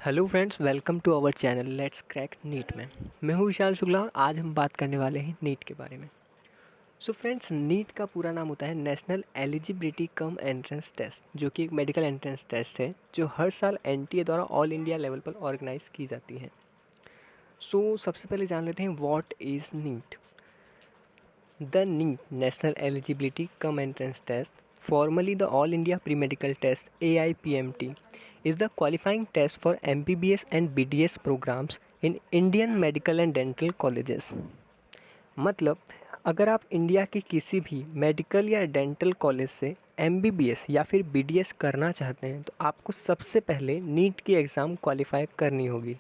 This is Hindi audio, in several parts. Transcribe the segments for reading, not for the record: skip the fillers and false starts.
Hello friends, welcome to our channel let's crack NEET में। मैं हूँ विशाल शुक्ला और आज हम बात करने वाले हैं नीट के बारे में। सो फ्रेंड्स, नीट का पूरा नाम होता है national eligibility cum entrance test, जो कि एक मेडिकल एंट्रेंस टेस्ट है जो हर साल एनटीए द्वारा ऑल इंडिया लेवल पर ऑर्गेनाइज की जाती है। सो सबसे पहले जान लेते हैं what is NEET. The NEET national eligibility cum entrance test, formerly the All India Pre-Medical Test AIPMT, is the qualifying test for MBBS and BDS programs in Indian Medical and Dental Colleges। मतलब अगर आप इंडिया के किसी भी मेडिकल या डेंटल कॉलेज से MBBS या फिर BDS करना चाहते हैं तो आपको सबसे पहले नीट की एग्ज़ाम क्वालिफाई करनी होगी।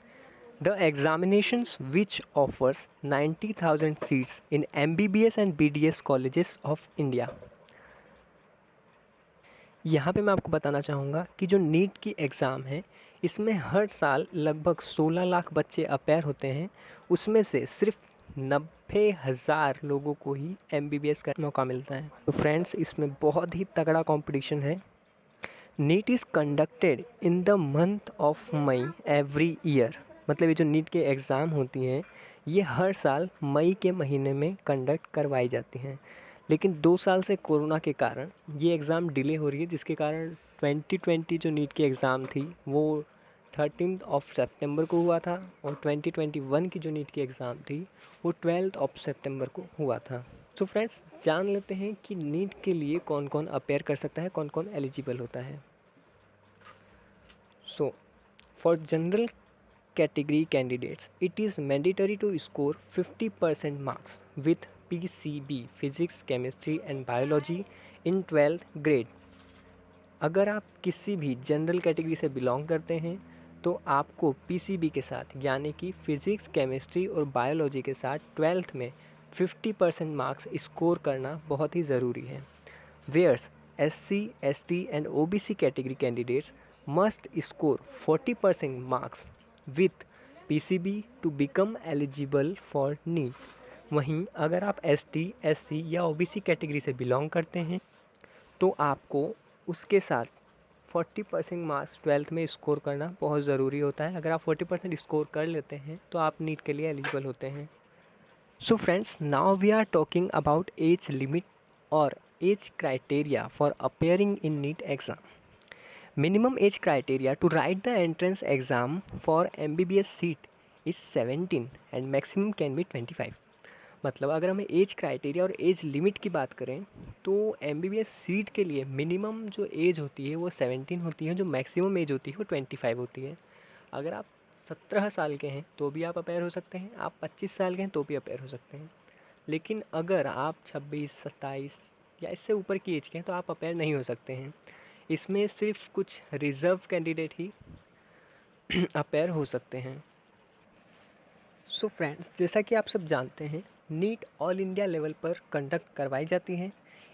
The examinations which offers 90,000 seats in MBBS and BDS colleges of India। यहाँ पे मैं आपको बताना चाहूँगा कि जो नीट की एग्ज़ाम है इसमें हर साल लगभग 16 लाख बच्चे अपेयर होते हैं। उसमें से सिर्फ 90,000 लोगों को ही MBBS का मौका मिलता है। तो फ्रेंड्स, इसमें बहुत ही तगड़ा कंपटीशन है। NEET is conducted in the month of May every year. मतलब ये जो नीट के एग्ज़ाम होती हैं ये हर साल मई के महीने में कंडक्ट करवाई जाती हैं। लेकिन 2 साल से कोरोना के कारण ये एग्ज़ाम डिले हो रही है, जिसके कारण 2020 जो नीट की एग्ज़ाम थी वो 13 सितंबर को हुआ था और 2021 की जो नीट की एग्ज़ाम थी वो 12 सितंबर को हुआ था। सो फ्रेंड्स, जान लेते हैं कि नीट के लिए कौन कौन अपेयर कर सकता है, कौन कौन एलिजिबल होता है। So for general category candidates, it is mandatory to score 50% marks with PCB Physics, Chemistry and Biology in 12th grade। अगर आप किसी भी जनरल कैटेगरी से बिलोंग करते हैं तो आपको PCB के साथ यानी कि फिज़िक्स, केमिस्ट्री और बायोलॉजी के साथ 12th में 50% मार्क्स स्कोर करना बहुत ही ज़रूरी है। Whereas SC, ST and OBC category candidates must score 40% marks with PCB to become eligible for NEET। वहीं अगर आप ST, SC या OBC कैटेगरी से बिलोंग करते हैं तो आपको उसके साथ 40% मार्क्स 12th में स्कोर करना बहुत ज़रूरी होता है। अगर आप 40% स्कोर कर लेते हैं तो आप नीट के लिए एलिजिबल होते हैं। So friends, now we are talking about age limit और age criteria for appearing in NEET exam। Minimum age criteria to write the entrance exam for MBBS seat is 17 and maximum can be 25। मतलब अगर हमें एज क्राइटेरिया और एज लिमिट की बात करें तो MBBS सीट के लिए मिनिमम जो एज होती है वो 17 होती है, जो मैक्सिमम एज होती है वो 25 होती है। अगर आप 17 साल के हैं तो भी आप अपेयर हो सकते हैं, आप 25 साल के हैं तो भी अपेयर हो सकते हैं। लेकिन अगर आप 26, 27 या इससे ऊपर की एज के हैं तो आप अपेयर नहीं हो सकते हैं। इसमें सिर्फ कुछ रिज़र्व कैंडिडेट ही अपेयर हो सकते हैं। सो फ्रेंड्स, जैसा कि आप सब जानते हैं नीट ऑल इंडिया लेवल पर कंडक्ट करवाई जाती है।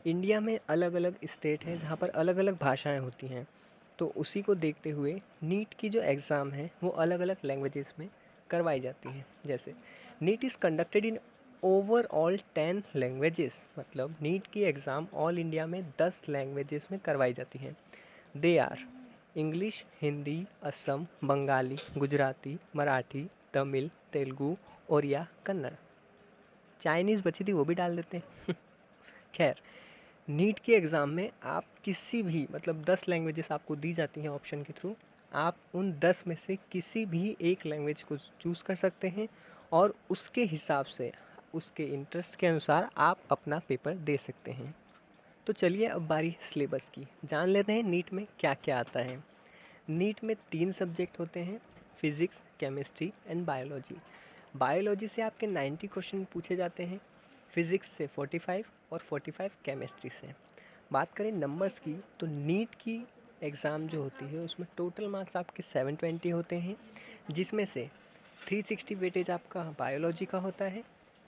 इंडिया में अलग अलग स्टेट हैं जहाँ पर अलग अलग भाषाएं होती हैं, तो उसी को देखते हुए नीट की जो एग्ज़ाम है वो अलग अलग लैंग्वेजेस में करवाई जाती है। जैसे NEET is conducted in overall 10 languages. मतलब नीट की एग्ज़ाम ऑल इंडिया में 10 लैंग्वेजेस में करवाई जाती हैं। They are English, Hindi, Assam, Bengali, Gujarati, Marathi, Tamil, Telugu, Oriya, Kannada. Chinese बची थी वो भी डाल देते हैं। खैर, नीट की एग्ज़ाम में आप किसी भी मतलब 10 लैंग्वेजेस आपको दी जाती हैं ऑप्शन के थ्रू। आप उन 10 में से किसी भी एक लैंग्वेज को चूज़ कर सकते हैं और उसके हिसाब से उसके इंटरेस्ट के अनुसार आप अपना पेपर दे सकते हैं। तो चलिए अब बारी सिलेबस की, जान लेते हैं नीट में क्या क्या आता है। नीट में 3 सब्जेक्ट होते हैं, physics, chemistry and biology. Biology से आपके 90 क्वेश्चन पूछे जाते हैं, फिज़िक्स से 45 और 45 केमिस्ट्री से। बात करें नंबर्स की तो नीट की एग्ज़ाम जो होती है उसमें टोटल मार्क्स आपके 720 होते हैं, जिसमें से 360 वेटेज आपका बायोलॉजी का होता है,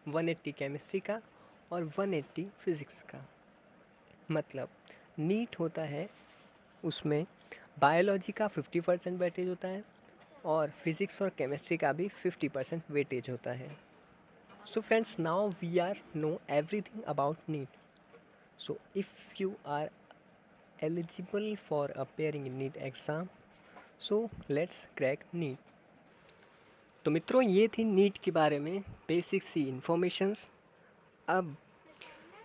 180 केमिस्ट्री का और 180 फिज़िक्स का। मतलब नीट होता है उसमें बायोलॉजी का 50% वेटेज होता है और फिज़िक्स और केमिस्ट्री का भी 50% वेटेज होता है। So friends, now we are know everything about NEET. So if you are eligible for appearing in NEET exam, so let's crack NEET. तो मित्रों, ये थी नीट के बारे में बेसिक सी इन्फॉर्मेशंस। अब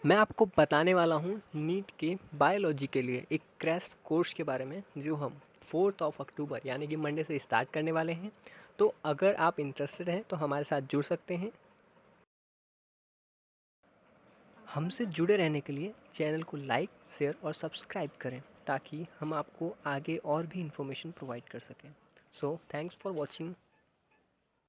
मैं आपको बताने वाला हूँ नीट के बायोलॉजी के लिए एक क्रैश कोर्स के बारे में, जो हम 4 अक्टूबर यानी कि मंडे से स्टार्ट करने वाले हैं। तो अगर आप इंटरेस्टेड हैं तो हमारे साथ जुड़ सकते हैं। हमसे जुड़े रहने के लिए चैनल को लाइक, शेयर और सब्सक्राइब करें, ताकि हम आपको आगे और भी इन्फॉर्मेशन प्रोवाइड कर सकें। So thanks for watching.